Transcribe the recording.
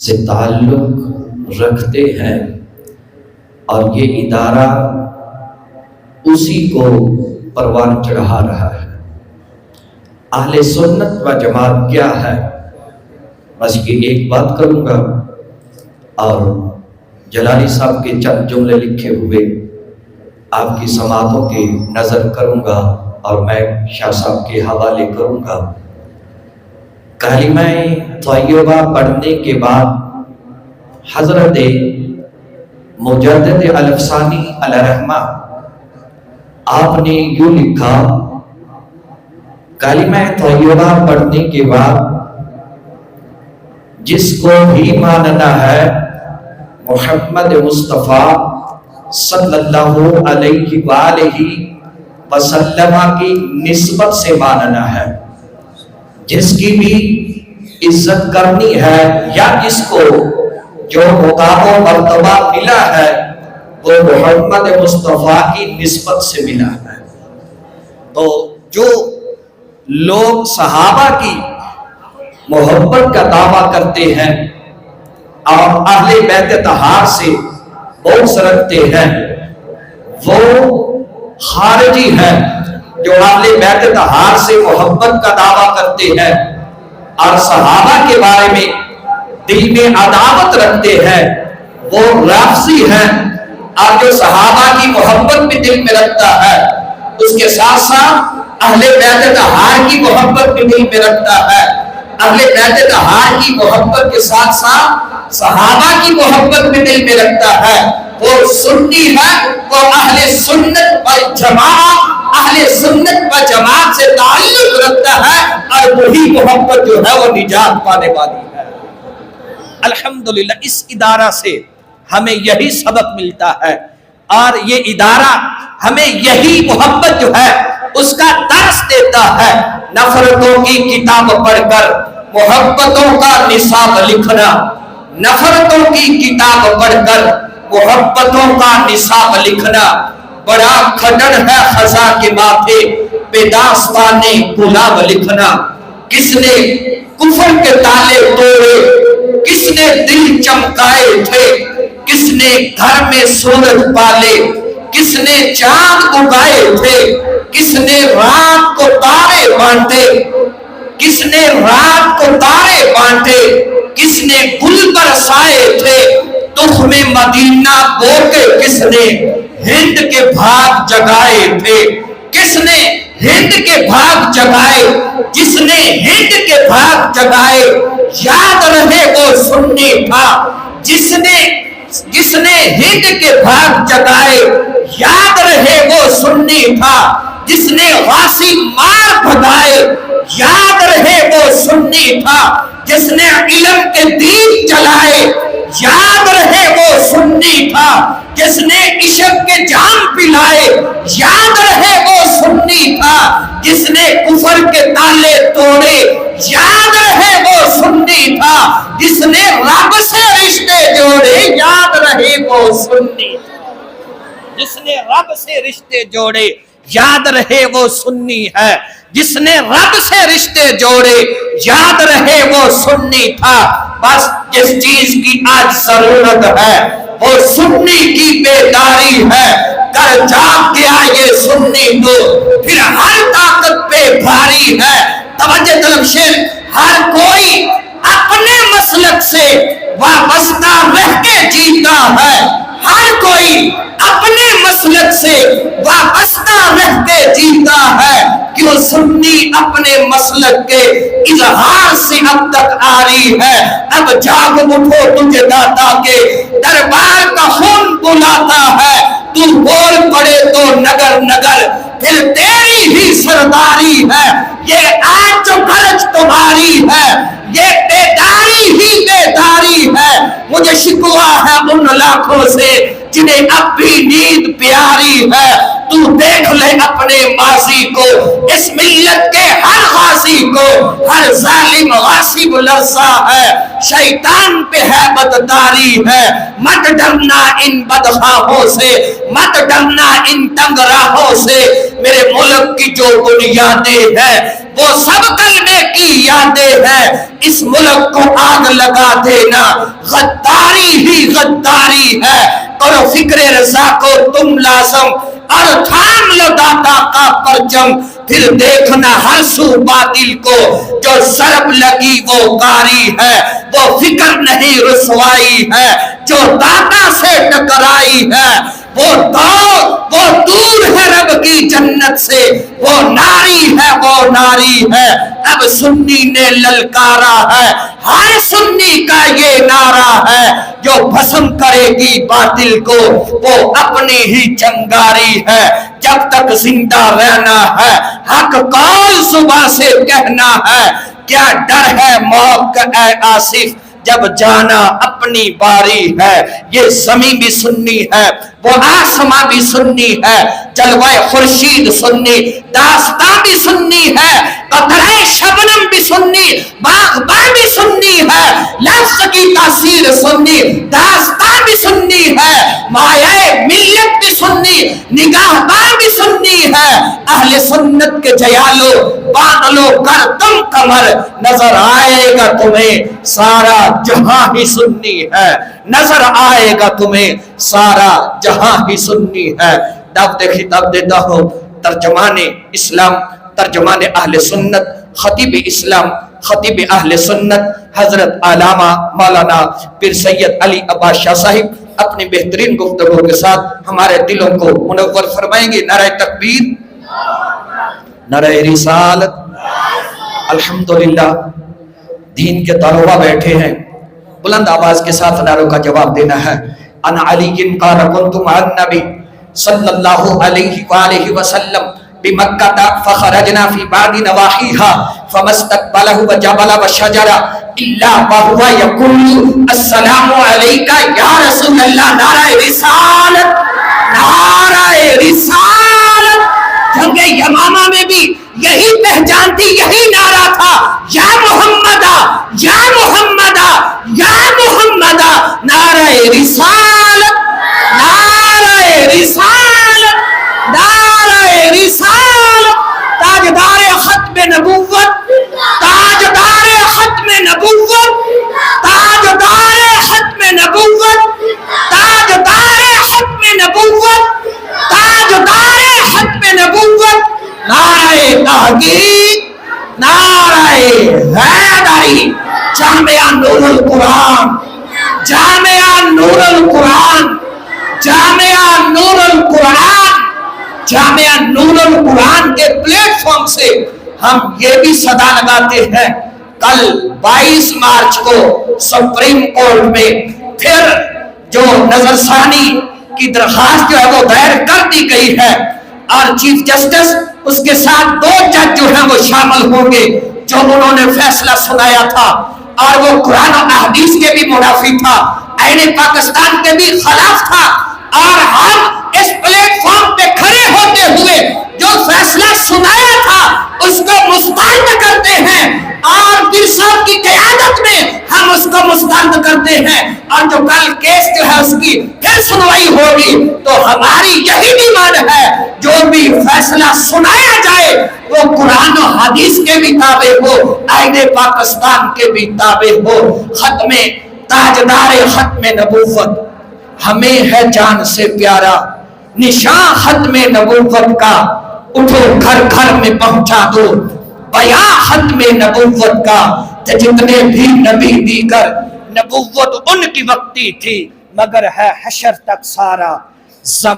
سے تعلق رکھتے ہیں اور یہ ادارہ اسی کو پروان چڑھا رہا ہے۔ اہل سنت و جماعت کیا ہے؟ بس یہ ایک بات کروں گا اور جلالی صاحب کے چند جملے لکھے ہوئے آپ کی سماعتوں کی نظر کروں گا اور میں شاہ صاحب کے حوالے کروں گا۔ کلمہ طیبہ پڑھنے کے بعد حضرت مجدد الفسانی علیہ رحمہ آپ نے یوں لکھا، کلمہ طیبہ پڑھنے کے بعد جس کو بھی ماننا ہے محمد مصطفیٰ صلی اللہ علیہ وآلہ وسلم کی نسبت سے ماننا ہے، جس کی بھی عزت کرنی ہے یا جس کو جو مقام و مرتبہ ملا ہے وہ محمد مصطفیٰ کی نسبت سے ملا ہے۔ تو جو لوگ صحابہ کی محبت کا دعویٰ کرتے ہیں اور اہل بیت طہار سے بغض رکھتے ہیں وہ خارجی ہیں۔ جو اہل بیت طہار سے محبت کا دعویٰ کرتے ہیں اور صحابہ کے بارے میں دل میں عداوت رکھتے ہیں وہ رافضی ہیں، اور جو صحابہ کی محبت بھی دل میں رکھتا ہے اس کے ساتھ ساتھ اہل بیت طہار کی محبت بھی دل میں رکھتا ہے، اہل بیت طہار کی محبت کے ساتھ ساتھ صحابہ کی محبت بھی دل میں رکھتا ہے، وہ سنی ہے، وہ اہل سنت والجماعت اہل سنت و جماعت سے تعلق رکھتا ہے، اور وہی محبت جو ہے وہ نجات پانے والی ہے۔ الحمدللہ اس ادارہ سے ہمیں یہی سبق ملتا ہے، اور یہ ادارہ ہمیں یہی محبت جو ہے اس کا درس دیتا ہے۔ نفرتوں کی کتاب پڑھ کر محبتوں کا نصاب لکھنا، نفرتوں کی کتاب پڑھ کر محبتوں کا نصاب لکھنا، بڑا کھٹڑ ہے خزاں کے ماتھے پہ داستان گلاب لکھنا۔ کس نے کفر کے تالے توڑے، کس نے دل چمکائے تھے، کس نے گھر میں سورج پالے، کس نے چاند اگائے تھے، کس نے رات کو تارے بانٹے، کس نے رات کو تارے بانٹے، کس نے گل برسائے تھے، تخم مدینہ بو کے کس نے ہند کے بھاگ جگائے تھے، کس نے ہند کے بھاگ جگائے، جس نے ہند کے بھاگ جگائے یاد رہے وہ سنی تھا، جس نے ہند کے بھاگ جگائے یاد رہے وہ سنی تھا، جس نے غاصب مار بھگائے یاد رہے وہ سنی تھا، جس نے علم کے دین جلائے یاد رہے وہ سنی تھا، جس نے عشق کے جام پلائے یاد رہے وہ سنی تھا، جس نے کفر کے تالے توڑے یاد رہے وہ سنی تھا، جس نے رب سے رشتے جوڑے یاد رہے وہ سنی تھا، جس نے رب سے رشتے جوڑے یاد رہے وہ سنی ہے، جس نے رب سے رشتے جوڑے یاد رہے وہ سنی تھا۔ بس جس چیز کی آج ضرورت ہے وہ سنی کی بیداری ہے، کر جاگ گیا یہ سنی تو پھر ہر طاقت پہ بھاری ہے۔ توجہ طلب شیر، ہر کوئی اپنے مسلک سے وابستہ رہ کے جیتا ہے، ہر کوئی اپنے مسلک سے وابستہ رہ کے جیتا ہے، کیوں سنی اپنے مسلک کے اظہار سے اب تک آری ہے۔ اب جاگ اٹھو تجھے داتا کے دربار کا خون بلاتا ہے، تو بول پڑے تو نگر نگر پھر تیری ہی سرداری ہے، یہ آج جو گرج تمہاری ہے یہ بیداری ہی بیداری ہے۔ مجھے شکوہ ہے ان لاکھوں سے جنہیں اب بھی نیند پیاری ہے، تو دیکھ لے اپنے ماضی کو، اس ملت کے ہر غازی کو، ہر ظالم غاصب لرزا ہے، شیطان پہ ہے بدداری ہے۔ مت ڈرنا ان بدخواہوں سے، مت ڈرنا ان تنگ راہوں سے، میرے ملک کی جو بنیادیں ہیں وہ سب کلمے کی یادیں ہیں، اس ملک کو آگ لگا دینا غداری ہی غداری ہے۔ کرو فکر رضا کو تم لازم اور تھام لو داتا کا پرچم، پھر دیکھنا ہر سو باطل کو جو ضرب لگی وہ کاری ہے، وہ فکر نہیں رسوائی ہے جو داتا سے ٹکرائی ہے، وہ دور ہے رب کی جنت سے، وہ ناری ہے وہ ناری ہے۔ اب سنی نے للکارا ہے، ہر سنی کا یہ نعرہ ہے، جو بھسم کرے گی باطل کو وہ اپنی ہی چنگاری ہے۔ جب تک زندہ رہنا ہے حق قول زباں سے کہنا ہے، کیا ڈر ہے موت کا اے آصف جب جانا اپنی باری ہے۔ یہ زمین بھی سنی ہے، وہ آسمان بھی سنی ہے، جلوہ خورشید سنی، داستان بھی سنی ہے، قطرہ شبنم بھی سنی، باغبان بھی سنی ہے، لفظ کی تاثیر سنی، داستان بھی سنی ہے، مایہ ملت بھی سنی، نگاہ بان بھی سنی ہے۔ اہل سنت کے جیالو باندھ لو کر تم کمر، نظر آئے گا تمہیں سارا جہاں ہی سنی ہے، نظر آئے گا تمہیں سارا جہاں ہی سنی ہے۔ دعوت خطاب دیتا ہوں ترجمان اسلام، ترجمان اہل سنت، خطیب اسلام، خطیب اہل سنت حضرت علامہ مولانا پیر سید علی عباس شاہ صاحب اپنی بہترین گفتگو کے ساتھ ہمارے دلوں کو منور فرمائیں گے۔ نعرہ تکبیر، نعرہ رسالت۔ الحمدللہ دین کے طلبہ بیٹھے ہیں، بلند آواز کے ساتھ نعروں کا جواب دینا ہے۔ ان علی قال كنت مع النبي صلی اللہ علیہ وآلہ وسلم بمکہ فخرجنا فی بعض نواحیها فما استقبله وجبل وشجر الا وهو يقول السلام علیک یا رسول اللہ۔ نعرہ رسالت، نعرہ رسالت۔ جنگ یمامہ میں بھی یہی پہچان تھی، یہی نعرہ تھا، یا محمدہ یا محمدہ یا محمدہ۔ نعرہ رسالت، نعرہ رسالت، نعرہ رسالت۔ تاجدار ختم نبوت، تاجدار ختم نبوت، تاجدار ختم نبوت، تاجدار ختم نبوت، تاجدار ختم نبوت۔ نعرہ تحقیق، نعرہ حیدری، جامعہ نور القرآن، جامعہ نور القرآن، جامعہ نور القرآن، جامعہ نور القرآن کے پلیٹ فارم سے ہم یہ بھی صدا لگاتے ہیں، کل 22 مارچ کو سپریم کورٹ میں پھر جو نظر ثانی کی درخواست جو ہے وہ دائر کر دی گئی ہے، اور چیف جسٹس اس کے ساتھ 2 جج جو ہیں وہ شامل ہوں گے، جو انہوں نے فیصلہ سنایا تھا اور وہ قرآن و احادیث کے بھی منافی تھا، آئین پاکستان کے بھی خلاف تھا، اور ہم اس پلیٹ فارم پہ کھڑے ہوتے ہوئے جو فیصلہ سنایا تھا اس کو مسترد کرتے ہیں، اور پیر صاحب کی قیادت میں ہم اس کو مسترد کرتے ہیں، اور جو کل کیس جو ہے اس کی پھر سنوائی ہوگی، تو ہماری یہی ڈیمانڈ ہے جو بھی فیصلہ سنایا جائے وہ قرآن و حدیث کے بھی تابع ہو، آئین پاکستان کے بھی تابع ہو۔ ختم تاجدار ختم نبوت ہمیں ہے جان سے پیارا، نشان ختم نبوت کا اٹھو گھر گھر میں پہنچا دو، بیان ختم نبوت کا، جتنے بھی نبی دیگر نبوت ان کی وقتی تھی مگر ہے حشر تک سارا